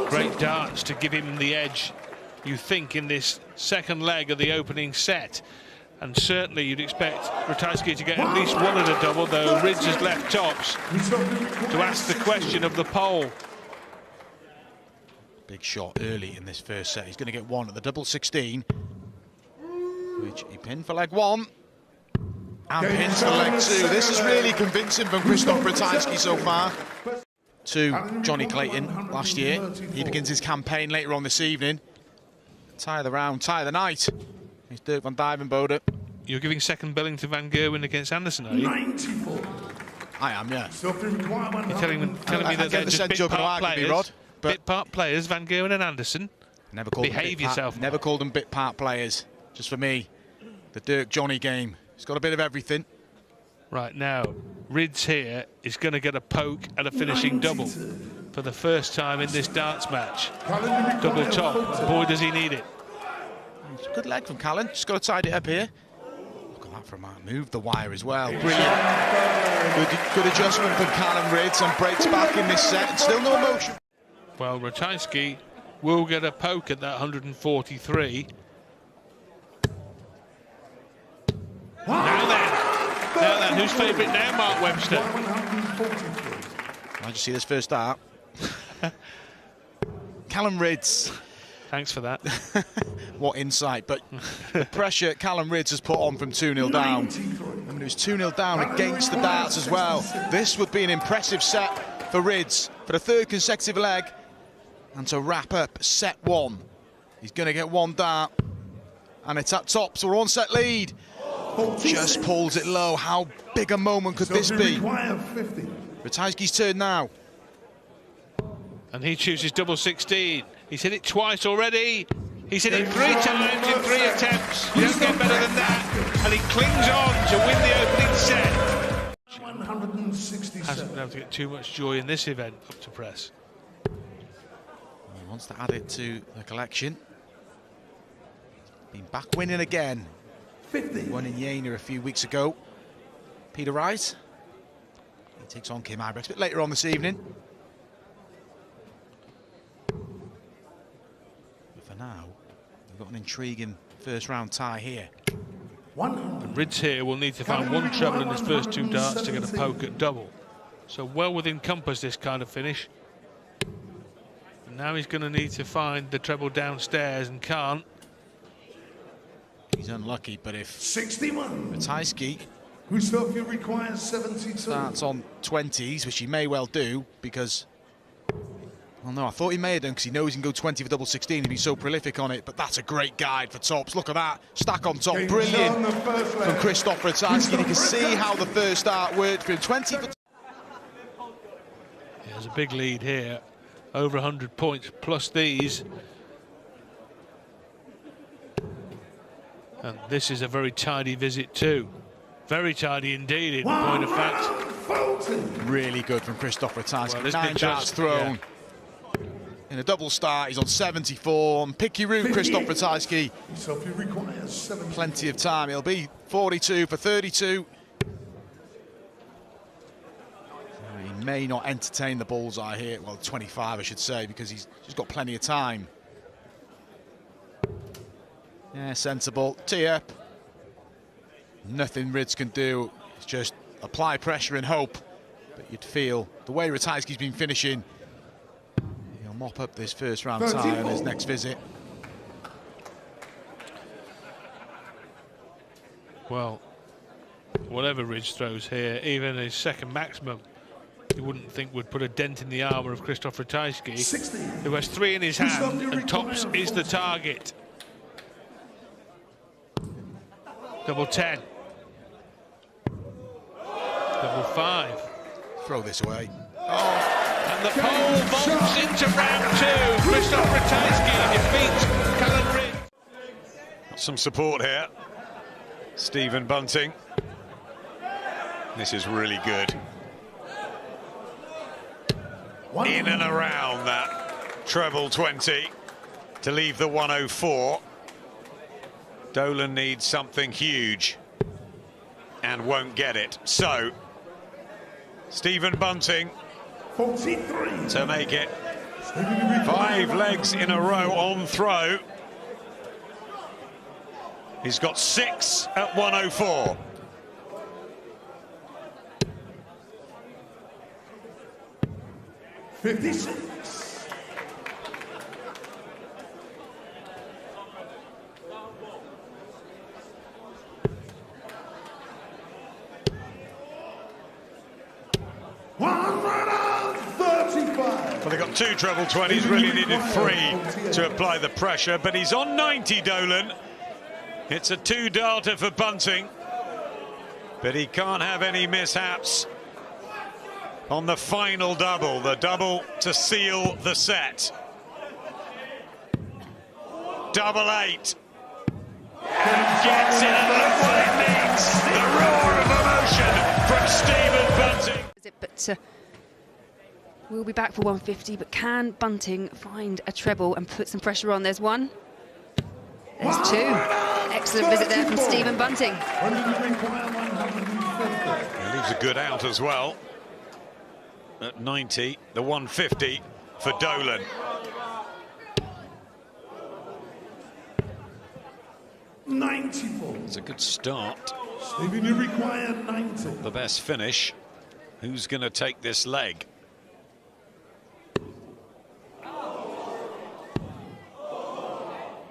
Great darts to give him the edge, you think, in this second leg of the opening set. And certainly you'd expect Ratajski to get at least one at a double, though Ridge has left tops to ask the question of the pole. Big shot early in this first set. He's going to get one at the double 16, which he pinned for leg one. And pins for leg two. This is really convincing from Krzysztof Ratajski so far. To Johnny Clayton last year. He begins his campaign later on this evening. Tie of the round, tie of the night. It's Dirk van Dijvenbode. You're giving second billing to Van Gerwen against Anderson, are you? 94. I am, yeah. You're telling me that they're just bit part players. Rod, but bit part players, Van Gerwen and Anderson. Never called Behave yourself. Never called them bit part players. Just for me, the Dirk Johnny game. It's got a bit of everything. Right now, Rids here is going to get a poke at a finishing double for the first time in this darts match. Double top. Boy, does he need it. It's a good leg from Callan. Just got to tidy it up here. Look at that for a man. Move the wire as well. Brilliant. Good adjustment from Callan Rids and breaks back in this set. Still no motion. Well, Ratajski will get a poke at that 143. Now then, who's favourite now, Mark Webster? How'd you see this first dart? Callum Rids. Thanks for that. What insight, but the pressure Callum Rids has put on from 2-0 down. And it was 2-0 down against the darts as well. This would be an impressive set for Rids for the third consecutive leg. And to wrap up set one, he's going to get one dart. And it's at top, so we're on set lead. Just pulls it low. How big a moment could this be? Ratajski's turn now. And he chooses double 16. He's hit it twice already. He's hit it 3 times in 3 attempts. You don't get better than that. And he clings on to win the opening set. 167. Hasn't been able to get too much joy in this event up to press. He wants to add it to the collection. Been back winning again. 50. Won in Jena a few weeks ago. Peter Rice. He takes on Kim Ibrex a bit later on this evening. But for now, we've got an intriguing first round tie here. And Rids here will need to find one treble in his first 2 darts to get a poke at double. So well within compass, this kind of finish. And now he's going to need to find the treble downstairs and can't. He's unlucky, but if 61. Ratajski requires 72. starts on 20s, which he may well do, because, well, no, I thought he may have done because he knows he can go 20 for double 16. He'd be so prolific on it, but that's a great guide for tops. Look at that, stack on top, brilliant from Krzysztof Ratajski. You can see how the first start worked for him. 20 for. He has a big lead here, over 100 points plus these. And this is a very tidy visit too. Very tidy indeed, in point of fact. Really good from Krzysztof Ratajski. Well, 9 darts thrown. Yeah. In a double start, he's on 74. On picky route, Krzysztof Ratajski. Plenty of time. He'll be 42 for 32. He may not entertain the bullseye here. Well, 25, I should say, because he's got plenty of time. Yeah, sensible. Tee up. Nothing Rids can do. It's just apply pressure and hope. But you'd feel the way Ratajski's been finishing, he'll mop up this first round tie on his next visit. Well, whatever Ridge throws here, even his second maximum, you wouldn't think would put a dent in the armour of Krzysztof Ratajski, who has 3 in his hand, and tops is the target. Double 10. Double 5. Throw this away. Oh, and the pole vaults into round 2. Krzysztof Ratajski defeats Callum Rids. Some support here. Stephen Bunting. This is really good. In and around that treble 20 to leave the 104. Dolan needs something huge and won't get it. So, Stephen Bunting 43 to make it 5 legs in a row on throw. He's got 6 at 104. Well, they got 2 treble 20s, really needed 3 to apply the pressure, but he's on 90, Dolan. It's a 2-darter for Bunting, but he can't have any mishaps on the final double, the double to seal the set. Double 8. And gets it, and look what it means. The roar of emotion from Stephen Bunting. But we'll be back for 150, but can Bunting find a treble and put some pressure on? There's 1. There's 2. Excellent visit there from Stephen Bunting. He leaves a good out as well. At 90, the 150 for Dolan. It's a good start. Stephen, you require 90. The best finish. Who's going to take this leg?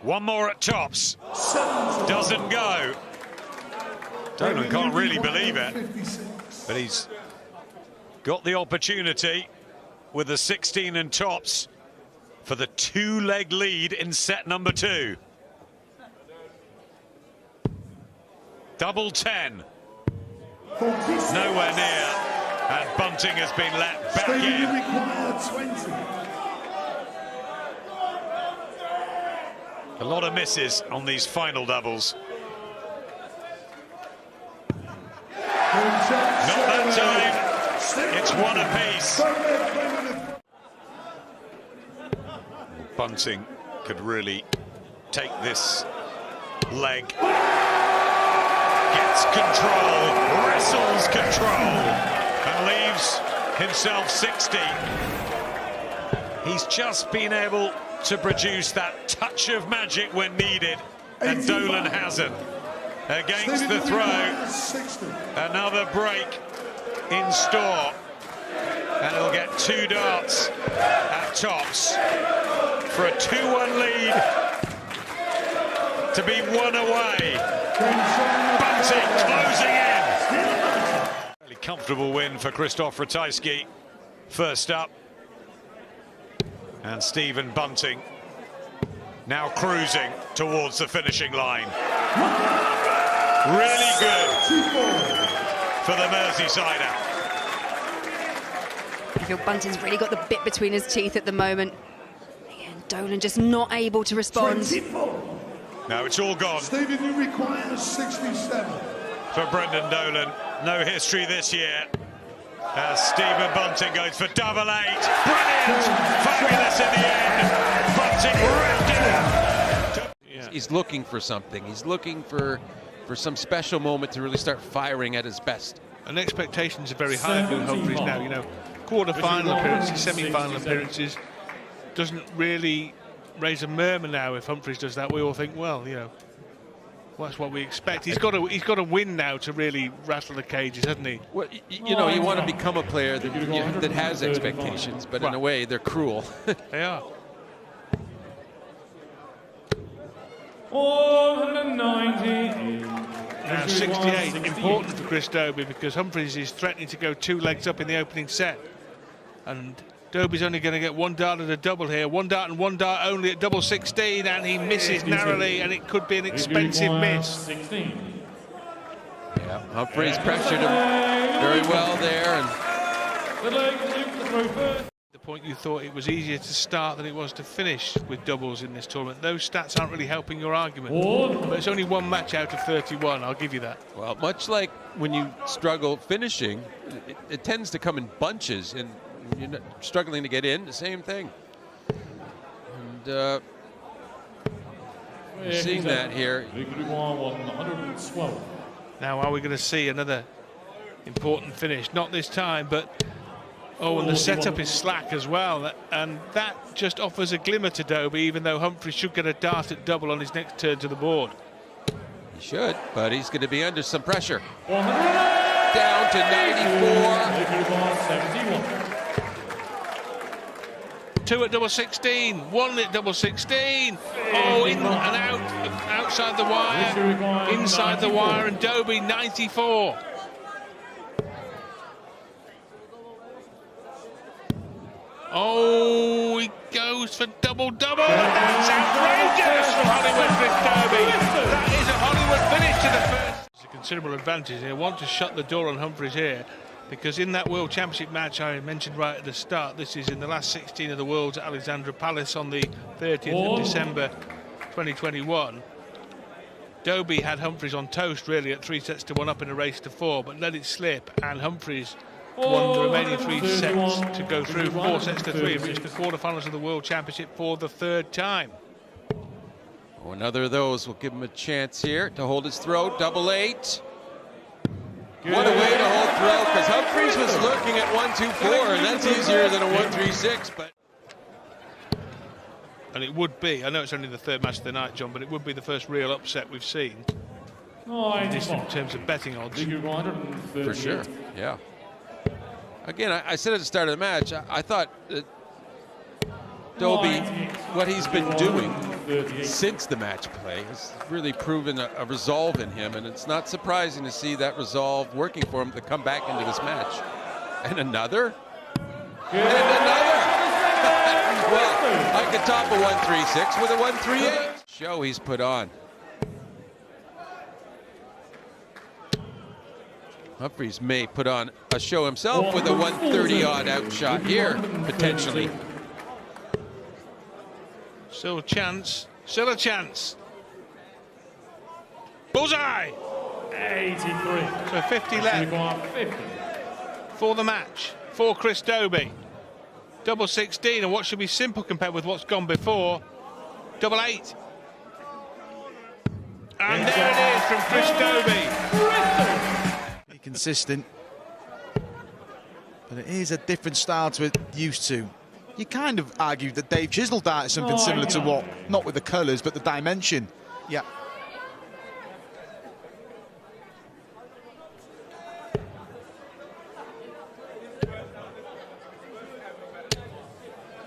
One more at tops. Doesn't go. Dolan can't really believe it. But he's got the opportunity with the 16 and tops for the 2-leg lead in set number 2. Double 10. Nowhere near. And Bunting has been let back in. A lot of misses on these final doubles. Not that time. It's 1 apiece. Bunting could really take this leg. Gets control, wrestles control, and leaves himself 60. He's just been able to produce that touch of magic when needed, and Dolan hasn't. Against the throw, another break in store, and he'll get 2 darts at tops for a 2-1 lead to be 1 away. Bunting closing in. Really comfortable win for Krzysztof Ratajski. First up, and Stephen Bunting now cruising towards the finishing line. Really good for the Merseysider. I feel Bunting's really got the bit between his teeth at the moment. Again, Dolan just not able to respond. No, it's all gone. Stephen, you require 67. For Brendan Dolan, no history this year. As Stephen Bunting goes for double 8. Brilliant! Fabulous in the end. Bunting wrapped it up. Yeah. He's looking for something. He's looking for some special moment to really start firing at his best. And expectations are very high of Humphries now. You know, quarter-final appearances, semi-final appearances, doesn't really raise a murmur now if Humphries does that. We all think, well, you know, well, that's what we expect. He's got to win now to really rattle the cages, hasn't he? Well, you know, you want to become a player that has expectations, but in a way, they're cruel. They are. 190. Now 68, important for Chris Dobie, because Humphries is threatening to go 2 legs up in the opening set. And Dobie's only going to get 1 dart at a double here. 1 dart and 1 dart only at double 16, and he misses narrowly, and it could be an expensive miss. Yeah, Humphries pressured him very well there. And the point you thought it was easier to start than it was to finish with doubles in this tournament. Those stats aren't really helping your argument. But it's only 1 match out of 31, I'll give you that. Well, much like when you struggle finishing, it tends to come in bunches, and you're not struggling to get in, the same thing. And you're seeing that here. Now, are we going to see another important finish? Not this time, but Oh, and the setup is slack as well, and that just offers a glimmer to Dobie, even though Humphries should get a dart at double on his next turn to the board. He should, but he's going to be under some pressure. Down to 94. 2 at double 16, 1 at double 16. Oh, in and out, outside the wire, inside the wire, and Dobie 94. Oh, he goes for double-double. That's outrageous from Hollywood Chris Dobie. That is a Hollywood finish to the first. It's a considerable advantage. They want to shut the door on Humphries here, because in that World Championship match I mentioned right at the start, this is in the last 16 of the Worlds at Alexandra Palace on the 30th of December 2021. Dobie had Humphries on toast really at 3-1 up in a race to 4, but let it slip, and Humphries won the remaining 3 sets to go through 4-3 and reach the quarterfinals of the World Championship for the 3rd time. Oh, another of those will give him a chance here to hold his throw. Double 8. What a way to hold throw, because Humphries was lurking at 1-2-4, and that's easier than a 1-3-6. But and it would be, I know it's only the 3rd match of the night, John, but it would be the first real upset we've seen in terms of betting odds. For sure, yeah. Again, I said at the start of the match, I thought that Dobie, what he's been doing since the match play has really proven a resolve in him, and it's not surprising to see that resolve working for him to come back into this match. And another. And another. Well, I could top a 1-3-6 with a 1-3-8. Show he's put on. Humphries may put on a show himself with a 130-odd outshot here, potentially. Still a chance, still a chance. Bullseye! 83. So 50 left for the match for Chris Dobie. Double 16, and what should be simple compared with what's gone before. Double 8. And there it is from Chris Dobie. Consistent, but it is a different style to it used to. You kind of argued that Dave Chisnell darted something similar to what, not with the colours, but the dimension. Yeah.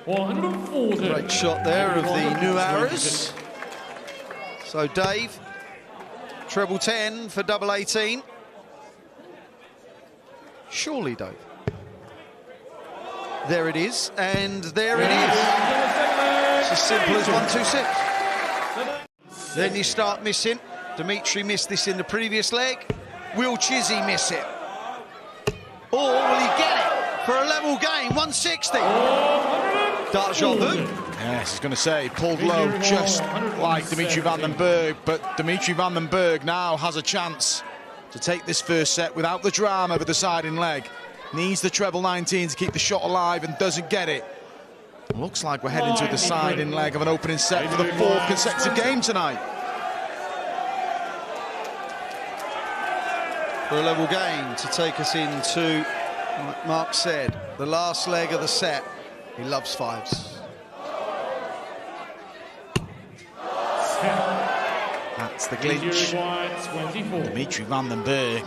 Great shot there of the new arrows. So Dave, treble 10 for double 18. Surely, Dave. There it is, and there it is. It's as simple as 1-2-6. Then you start missing. Dimitri missed this in the previous leg. Will Chizzy miss it? Or will he get it for a level game? 160. Dart Jean-Vu. Yes, I was going to say, pulled low just like Dimitri Van den Berg, but Dimitri Van den Berg now has a chance to take this first set without the drama of the deciding leg. Needs the treble 19 to keep the shot alive and doesn't get it. Looks like we're heading to a deciding leg of an opening set for the 4th consecutive game tonight. For a level game to take us into, like Mark said, the last leg of the set. He loves 5s. That's the clinch. Dimitri Van den Berg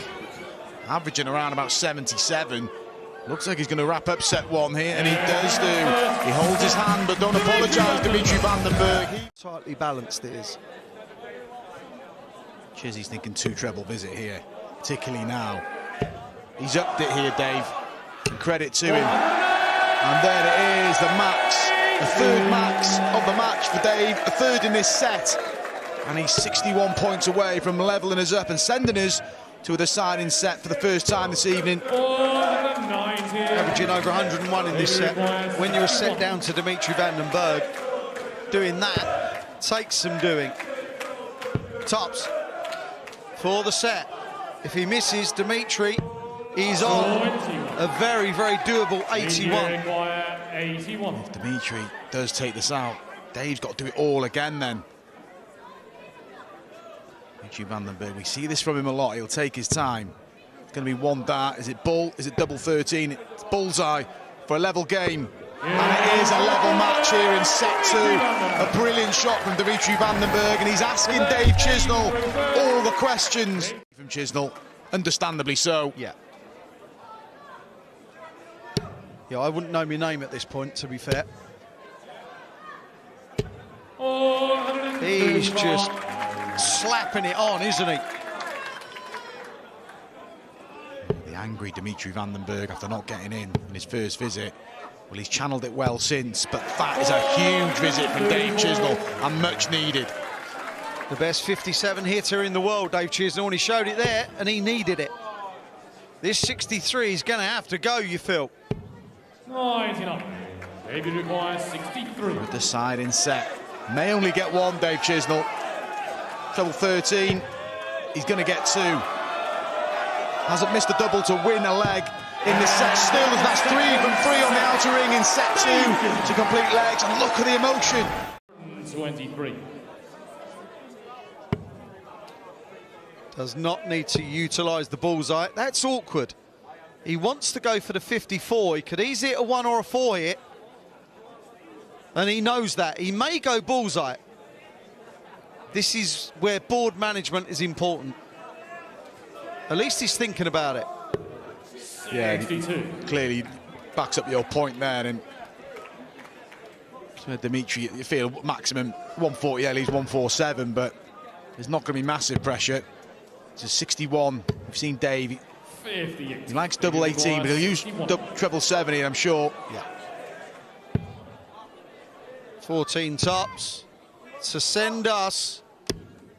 averaging around about 77. Looks like he's going to wrap up set 1 here, and he does do. He holds his hand, but don't apologise, Dimitri Van den Berg. Tightly balanced it is. Chizzy's thinking 2 treble visit here, particularly now. He's upped it here, Dave. And credit to him. And there it is, the max. The 3rd max of the match for Dave, a 3rd in this set. And he's 61 points away from levelling us up and sending us to a deciding set for the first time this evening. Averaging over 101 in this set. When you're set down to Dimitri Van den Berg, doing that takes some doing. Tops for the set. If he misses, Dimitri is on a very, very doable 81. If Dimitri does take this out, Dave's got to do it all again then. Dimitri Van den Berg, we see this from him a lot. He'll take his time. It's going to be 1 dart. Is it bull? Is it double 13? It's bullseye. for a level game. And it is a level match here in set 2. A brilliant shot from Dimitri Van den Berg, and he's asking Dave Chisnell all the questions. From Chisnell, understandably so. Yeah, I wouldn't know my name at this point, to be fair. He's just slapping it on, isn't he? The angry Dimitri Van den Berg after not getting in his first visit. Well, he's channeled it well since, but that is a huge visit from Dave Chisnell and much needed. The best 57 hitter in the world, Dave Chisnell, and he showed it there, and he needed it. This 63 is going to have to go, you feel. 99. David requires 63. With the side in set. May only get one, Dave Chisnell. Treble 13. He's going to get 2. Hasn't missed a double to win a leg in this set still, as that's 3 from 3 on the outer ring in set 2 to complete legs. And look at the emotion. 23. Does not need to utilise the bullseye. That's awkward. He wants to go for the 54. He could easily hit a 1 or a 4 hit. And he knows that. He may go bullseye. This is where board management is important. At least he's thinking about it. Yeah, clearly backs up your point there. And Dimitri, you feel maximum 140, yeah, he's 147, but there's not going to be massive pressure. It's a 61. We've seen Dave. He likes double 18, but he'll use treble 70, I'm sure. Yeah. 14 tops to send us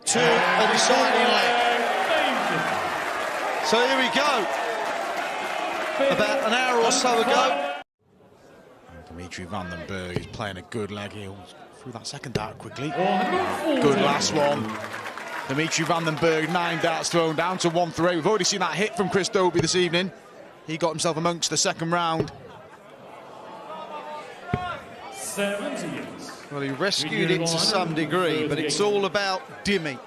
to a deciding leg. So here we go. About an hour or so ago. Dimitri Van den Berg is playing a good leg here. Through that second dart quickly. Good last one. Dimitri Van den Berg, 9 darts thrown down to 1-3. We've already seen that hit from Chris Dobie this evening. He got himself amongst the second round. 70. Well, he rescued it to some degree, but it's all about Dimmy.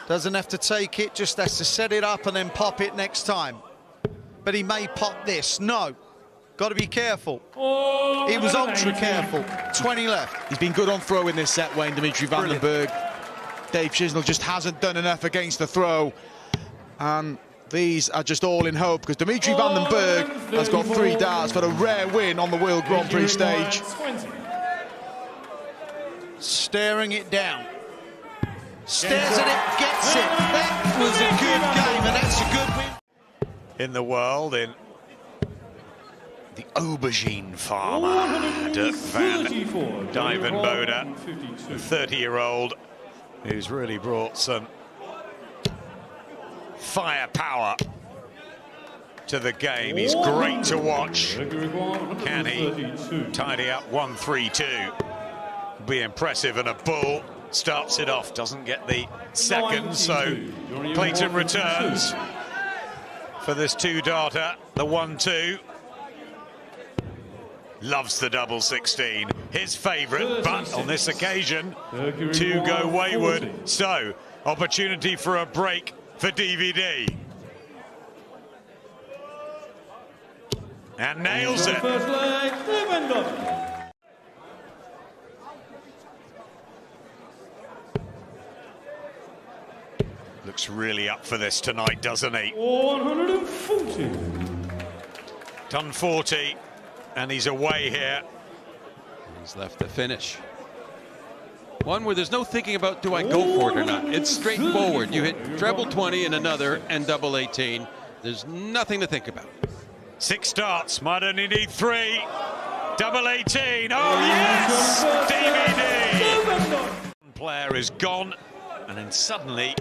Doesn't have to take it, just has to set it up and then pop it next time. But he may pop this. No. Got to be careful. He was ultra careful. 20 left. He's been good on throw in this set, Wayne, Dimitri Van den Berg. Dave Chisnell just hasn't done enough against the throw. And these are just all in hope, because Dimitri Van den Berg has got 3 darts for a rare win on the World Grand Prix stage. Staring it down. Stares at it, gets it. That was a good game, and that's a good win. In the world, in the aubergine farmer, Dirk van Dijvenbode, the 30-year-old, who's really brought some firepower to the game. He's great to watch. Can he tidy up 1-3-2? Be impressive, and a bull starts it off, doesn't get the second, so Clayton returns for this 2-darter, the 1-2. Loves the double 16, his favourite, but on this occasion, 2 go wayward. So, opportunity for a break for DVD. And nails it. Looks really up for this tonight, doesn't he? 140. Done 40, and he's away here. He's left the finish. One where there's no thinking about, do I go for it or not? It's straightforward. You hit treble 20 in another and double 18. There's nothing to think about. 6 darts, might only need 3. Double 18, oh yes! DVD! Player is gone, and then suddenly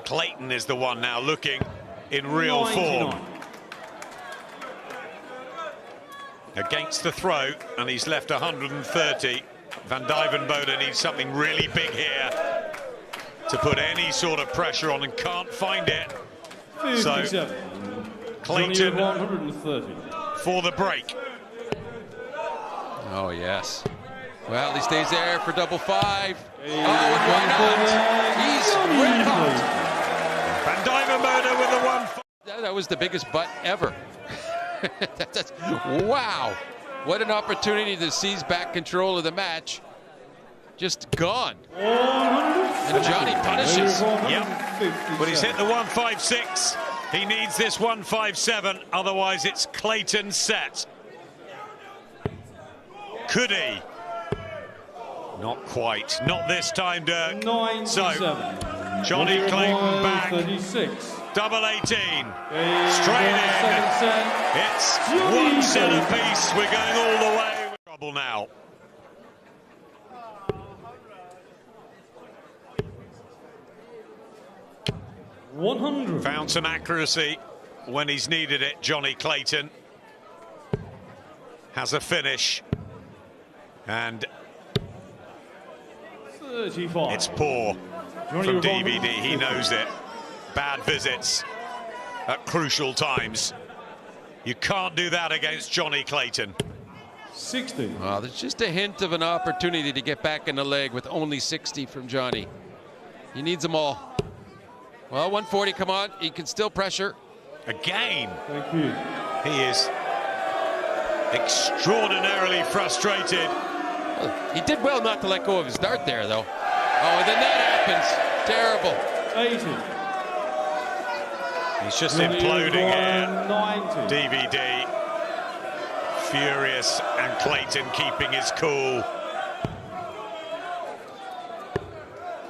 Clayton is the one now looking in real form. Against the throw, and he's left 130. Van Dijvenbode needs something really big here to put any sort of pressure on, and can't find it. So Clayton for the break. Oh, yes. Well, he stays there for double 5. Oh, and why not? He's red hot. Van Dijvenbode with the 1. That was the biggest butt ever. Wow. What an opportunity to seize back control of the match. Just gone. And Johnny punishes. Yep. But he's hit the 156. He needs this 157. Otherwise, it's Clayton's set. Could he? Not quite. Not this time, Dirk. So, Johnny Clayton back. 36. Double 18. Straight in. It's one set apiece. We're going all the way. Trouble now. Found some accuracy when he's needed it. Johnny Clayton has a finish. And 35. it's poor from DVD. He knows it. Bad visits at crucial times. You can't do that against Johnny Clayton. 60. Well, there's just a hint of an opportunity to get back in the leg with only 60 from Johnny. He needs them all. Well, 140, come on. He can still pressure. Again. Thank you. He is extraordinarily frustrated. Well, he did well not to let go of his dart there, though. Oh, and then that happens. Terrible. 80. He's just imploding here. 90. DVD. Furious, and Clayton keeping his cool.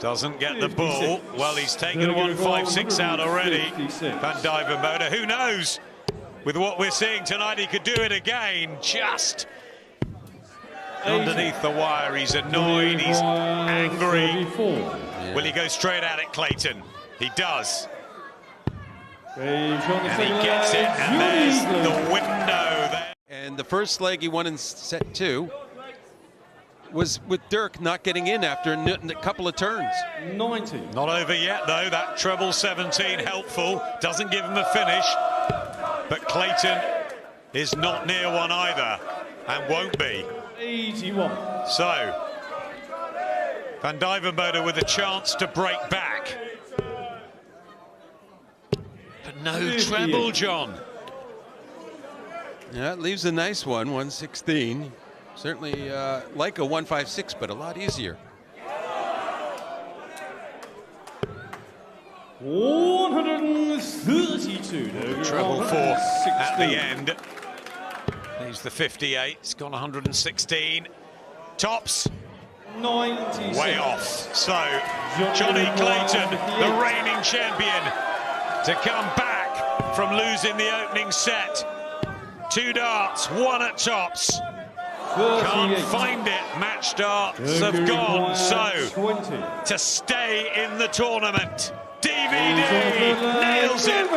Doesn't get the ball. Well, he's taken a 156 out already. Van Duijvenbode. Who knows? With what we're seeing tonight, he could do it again. Just underneath the wire. He's annoyed. He's angry. Will he go straight at it, Clayton? He does. And he gets it. And there's the window there. And the first leg he won in set 2 was with Dirk not getting in after a couple of turns. 90. Not over yet, though. That treble 17 helpful. Doesn't give him a finish. But Clayton is not near one either, and won't be. 81. So, Van Duijvenbode with a chance to break back. But no treble, John. Yeah, it leaves a nice one, 116. Certainly like a 156, but a lot easier. 132. Treble 4 at the end. Leaves the 58. It's gone 116. Tops. 96. Way off. So, Johnny Clayton, the reigning champion, to come back from losing the opening set. 2 darts, 1 at tops. Can't find it. Match darts have gone. So, to stay in the tournament, DVD nails it.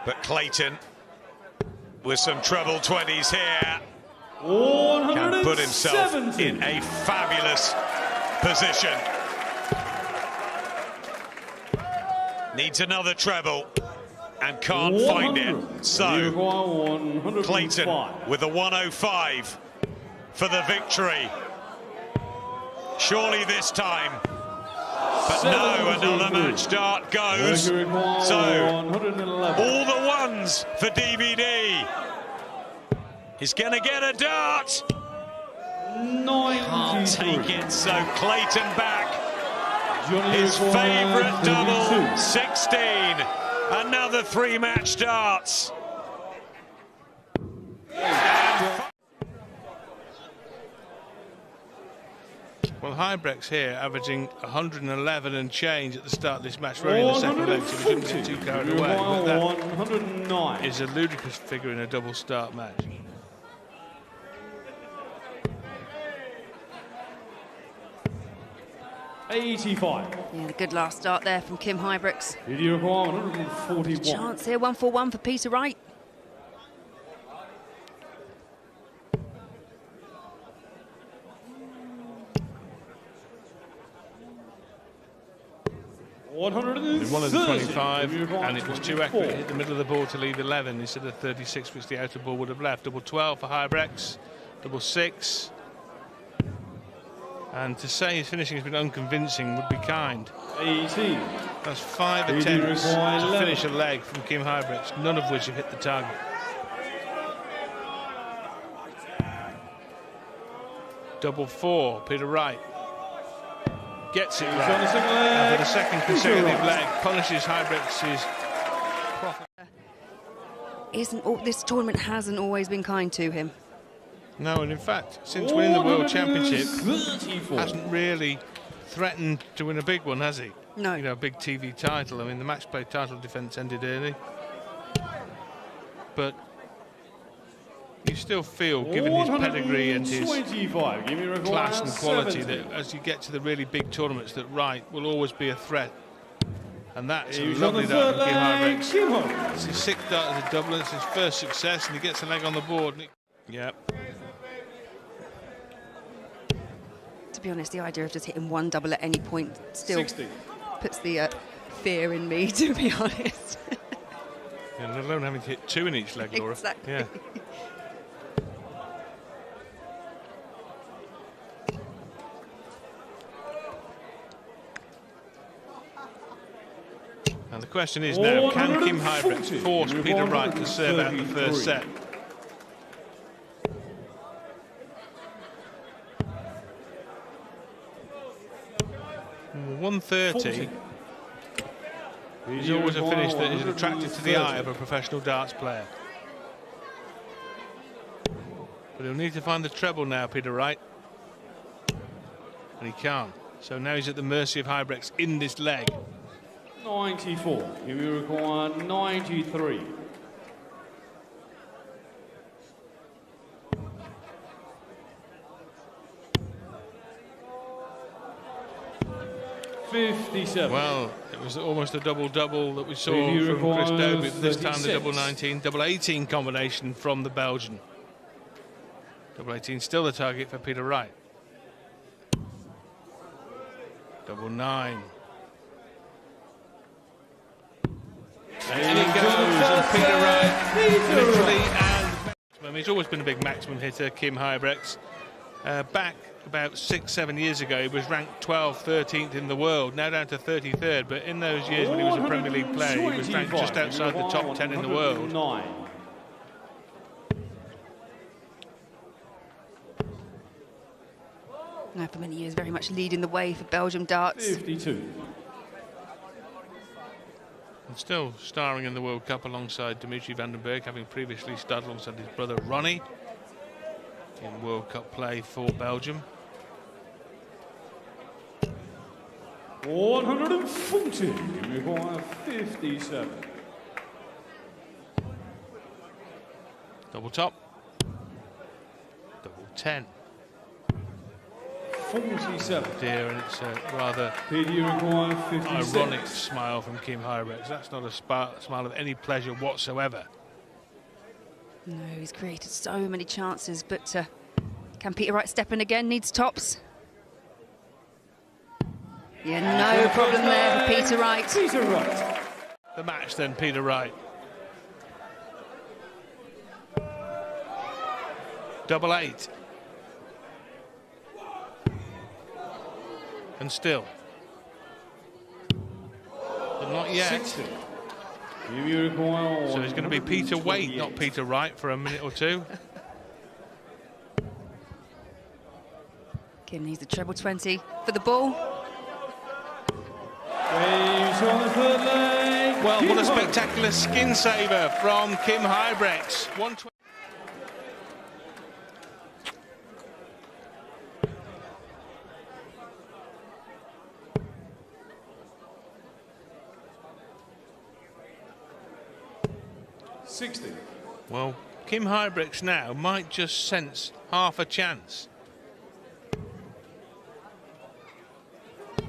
But Clayton, with some treble 20s here, can put himself in a fabulous position. Needs another treble and can't find it. So, Clayton with a 105 for the victory. Surely this time. But no, another match dart goes. So, all the ones for DVD. He's going to get a dart. Can't take it, so Clayton back. His favourite double, 16. Another 3 match darts. Well, Huybrechts here averaging 111 and change at the start of this match, running the second leg, so we shouldn't get too carried away. But that 109. is a ludicrous figure in a double start match. $85. Yeah, a good last start there from Kim Huybrechts. Video require 141. Chance here, 141 for Peter Wright. He wanted the 25, and it was too accurate. Hit the middle of the ball to leave 11 instead of 36, which the outer ball would have left. Double 12 for Huybrechts, double 6. And to say his finishing has been unconvincing would be kind. 18. That's 5 attempts to finish a leg from Kim Huybrechts, none of which have hit the target. Double 4, Peter Wright gets it right, and for the second consecutive leg punishes Huybrechts' profit. This tournament hasn't always been kind to him. No, and in fact, since winning the World Championship, hasn't really threatened to win a big one, has he? No. You know, a big TV title. I mean, the match play title defence ended early, but you still feel, given his pedigree and his class and quality, that as you get to the really big tournaments, that Wright will always be a threat. And that's a lovely dart from Kim Huybrechts. It's his 6th dart as a double, it's his first success, and he gets a leg on the board. Yep. To be honest, the idea of just hitting one double at any point still puts the fear in me, to be honest. Yeah, let alone having to hit 2 in each leg, Laura. Exactly. Yeah. And the question is now, can Kim Huybrechts force Peter Wright to serve out the first set? .130 is always a finish that is attractive to the eye of a professional darts player. But he'll need to find the treble now, Peter Wright. And he can't. So now he's at the mercy of Huybrechts in this leg. 94. You will require 93. Well, it was almost a double-double that we saw from Chris Dobie, but this time the double 19, double 18 combination from the Belgian. Double 18 still the target for Peter Wright. Double 9. And in it goes, and Peter Wright literally and maximum. He's always been a big maximum hitter, Kim Huybrechts. Back about 6-7 years ago, he was ranked 12th, 13th in the world, now down to 33rd. But in those years when he was a Premier League player, he was ranked just outside the top 10 in the world. Now, for many years, very much leading the way for Belgium darts. 52. And still starring in the World Cup alongside Dimitri van den Berg, having previously starred alongside his brother Ronnie in World Cup play for Belgium. 140. You require 57. Double top. Double 10. 47. Dear, and it's a rather ironic smile from Kim Huybrechts. That's not a smile of any pleasure whatsoever. No, he's created so many chances, but can Peter Wright step in again? Needs tops. Yeah, no problem there for Peter Wright. The match then, Peter Wright. Double 8. And still. But not yet. 60. So it's going to be Peter Waite, not Peter Wright, for a minute or two. Kim needs the treble 20 for the ball. Well, what a spectacular skin saver from Kim Huybrechts. 120. Well, Kim Huybrechts now might just sense half a chance. A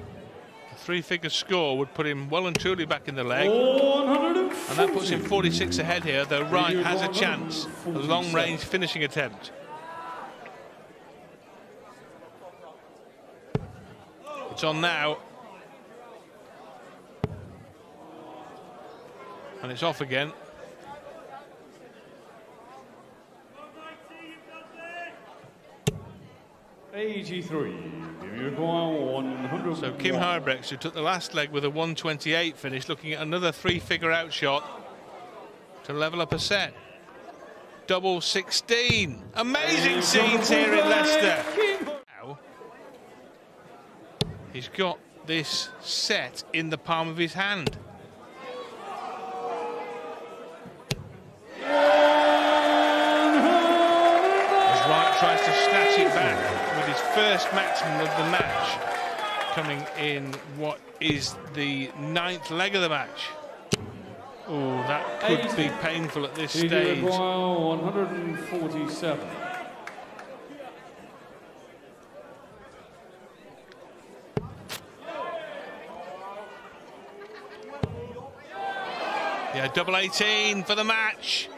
3-figure score would put him well and truly back in the leg. And that puts him 46 ahead here, though Wright has a chance. A long-range finishing attempt. It's on now. And it's off again. $83. You require 100. So Kim Huybrechts, who took the last leg with a 128 finish, looking at another 3-figure outshot to level up a set. Double 16. Amazing scenes here in Leicester. Now, he's got this set in the palm of his hand. As Wright tries to snatch it back with his first maximum of the match, coming in what is the 9th leg of the match. Oh, that could be painful at this stage. 147. Yeah, double 18 for the match.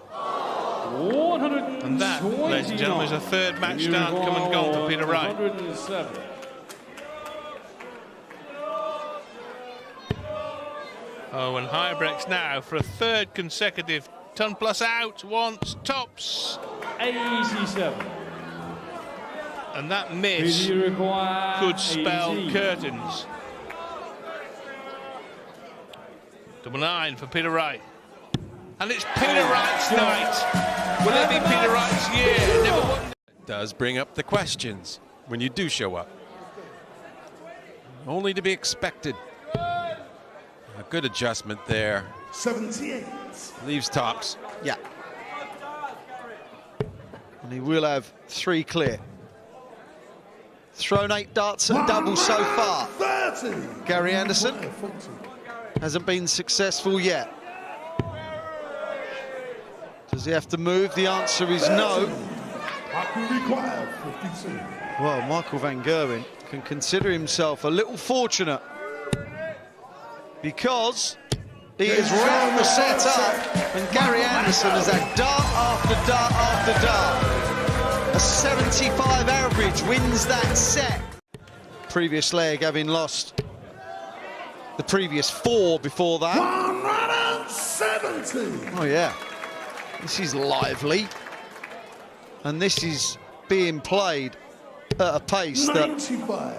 129. And that, ladies and gentlemen, is a third match start come and gone for Peter Wright. 107. Oh, and Huybrechts now for a third consecutive ton plus out, once tops. 87. And that miss could spell 18. curtains. Double 9 for Peter Wright. And it's Peter Wright's night. Will it be Peter Wright's year? Never won. It does bring up the questions when you do show up. Only to be expected. A good adjustment there. 78. Leaves tops. Yeah. And he will have 3 clear. Thrown 8 darts at a double so far. 30. Gary Anderson hasn't been successful yet. Does he have to move? The answer is no. Required 52. Well, Michael van Gerwen can consider himself a little fortunate because he has wrapped the set up and Gary Anderson has had dart after dart after dart. A 75 average wins that set. Previous leg having lost the previous 4 before that. 170. Oh yeah, this is lively and this is being played at a pace that 95.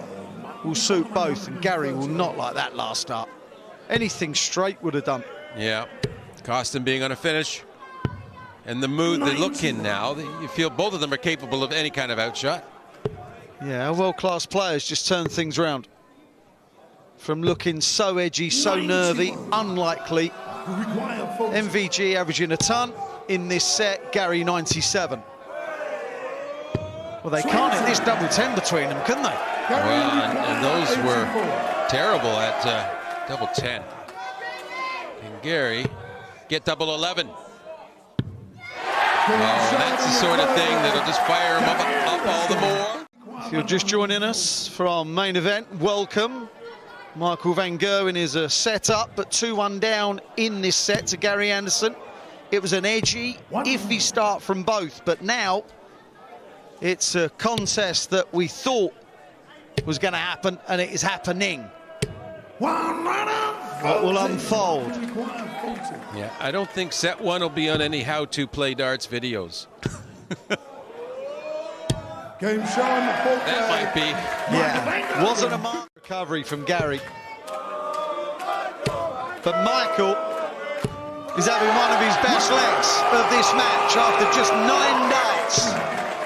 will suit both, and Gary will not like that last start. Anything straight would have done. Yeah, cost him being on a finish. And the mood they look in now, you feel both of them are capable of any kind of outshot. Yeah, our world-class players just turn things around. From looking so edgy, so nervy, unlikely. MVG averaging a ton in this set, Gary 97. Well, they can't hit this double 10 between them, can they? Well, and those were terrible at double 10. And Gary get double 11. Oh, that's the sort of thing that'll just fire him up all the more. If you're just joining us for our main event, welcome. Michael van Gerwen is a set up, but 2-1 down in this set to Gary Anderson. It was an edgy, iffy start from both, but now it's a contest that we thought was going to happen, and it is happening. What will unfold? Yeah, I don't think set 1 will be on any how-to play darts videos. Game showing the full That might be. Yeah, wasn't a mark recovery from Gary. But Michael is having one of his best legs of this match after just 9 darts.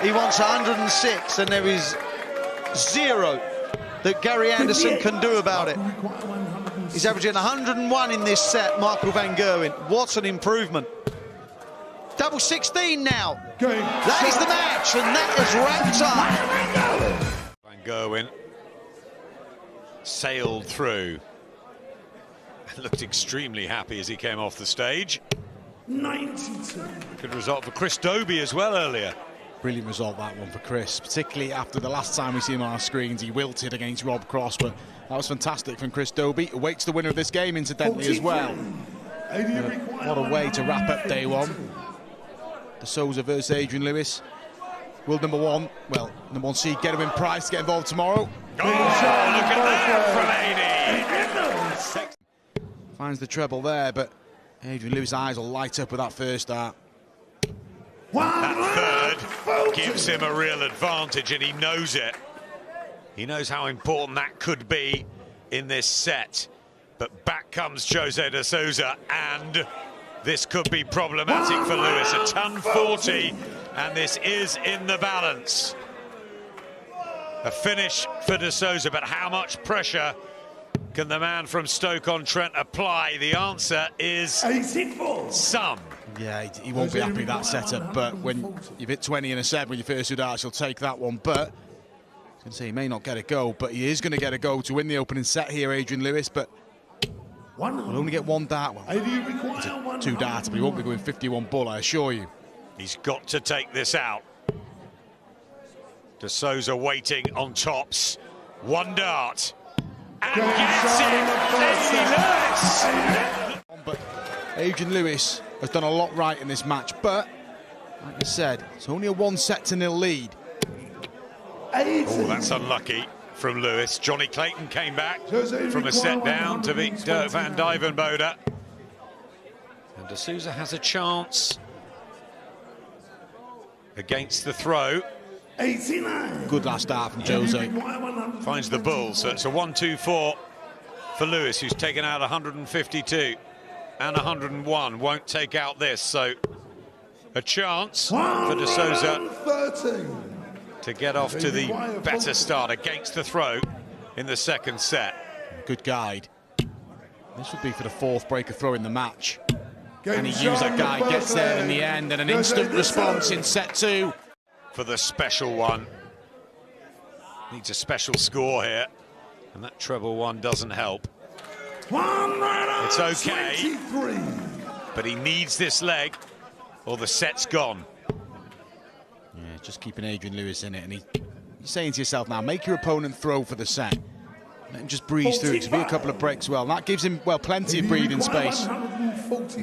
He wants 106, and there is 0 that Gary Anderson can do about it. He's averaging 101 in this set, Michael van Gerwen. What an improvement. Double 16 now. That is the match, and that is wrapped up. Van Gerwen sailed through. Looked extremely happy as he came off the stage. 92. Good result for Chris Dobie as well earlier. Brilliant result, that one, for Chris, particularly after the last time we see him on our screens. He wilted against Rob Cross, but that was fantastic from Chris Dobie. Awaits the winner of this game, incidentally, as well. What a way to wrap up day 1. De Souza versus Adrian Lewis. Will number 1, well, number 1 seed Gerwyn Price get involved tomorrow. Oh, look at that from 80. Finds the treble there, but Adrian Lewis' eyes will light up with that first dart. That third gives him a real advantage, and he knows it. He knows how important that could be in this set. But back comes Jose de Sousa, and this could be problematic for Lewis. A ton 40, and this is in the balance. A finish for de Sousa, but how much pressure can the man from Stoke-on-Trent apply? The answer is some. Yeah, he won't be happy with that setup, but when you've hit 20 in a set with your first two darts, he'll take that one. But I was going to say he may not get a go, but he is going to get a go to win the opening set here, Adrian Lewis. But he'll only get one dart. Well, it's a two darts, but he won't be going 51 ball, I assure you. He's got to take this out. De Sousa waiting on tops. One dart. And gets it! But Adrian Lewis has done a lot right in this match, but like I said, it's only a 1-0 lead. Oh, that's unlucky from Lewis. Johnny Clayton came back from a set down to beat Dirk van Dijvenbode. And de Sousa has a chance against the throw. 89. Good last start from Jose. Finds the bull, so it's a 1-2-4 for Lewis, who's taken out 152 and 101. Won't take out this, so a chance for de Sousa to get off to the better start against the throw in the second set. Good guide. This would be for the fourth breaker throw in the match. And he used that guide, gets there in the end, and an instant response in set two. For the special one. Needs a special score here, and that treble one doesn't help. It's okay, but he needs this leg or the set's gone. Yeah, just keeping Adrian Lewis in it, and you're saying to yourself now, make your opponent throw for the set. Let him just breeze through. It could be a couple of breaks well. And that gives him, well, plenty of breathing space.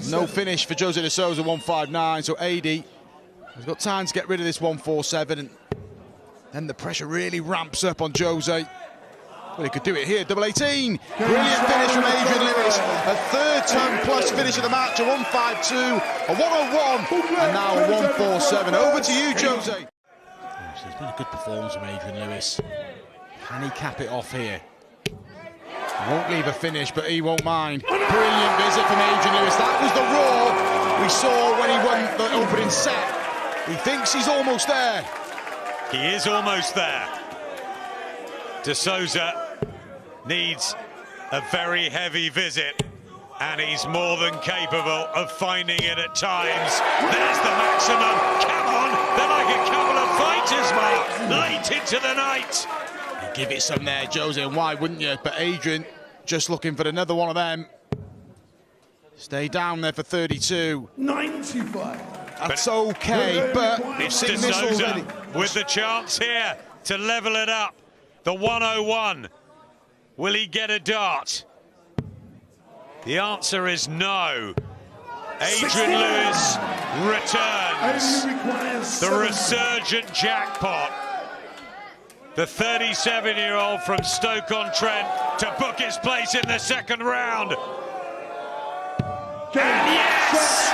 No finish for Jose de Sousa, 159, so AD has got time to get rid of this 147, and then the pressure really ramps up on Jose. Well, he could do it here, double 18. Brilliant finish from Adrian Lewis. A third ton plus finish of the match, a 152, a 101, and now a 147. Over to you, Jose. It's been a good performance from Adrian Lewis. Can he cap it off here? Won't leave a finish, but he won't mind. Brilliant visit from Adrian Lewis. That was the roar we saw when he won the opening set. He thinks he's almost there. He is almost there. De Sousa needs a very heavy visit, and he's more than capable of finding it at times. There's the maximum. Come on, they're like a couple of fighters, Mark, late into the night. Give it some there, Jose, and why wouldn't you? But Adrian just looking for another one of them. Stay down there for 32. 95. That's okay, but it's de Sousa with the chance here to level it up. The 101. Will he get a dart? The answer is no. Adrian Lewis returns. The resurgent jackpot. The 37-year-old from Stoke-on-Trent to book his place in the second round. And yes!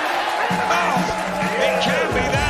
Oh, it can be that.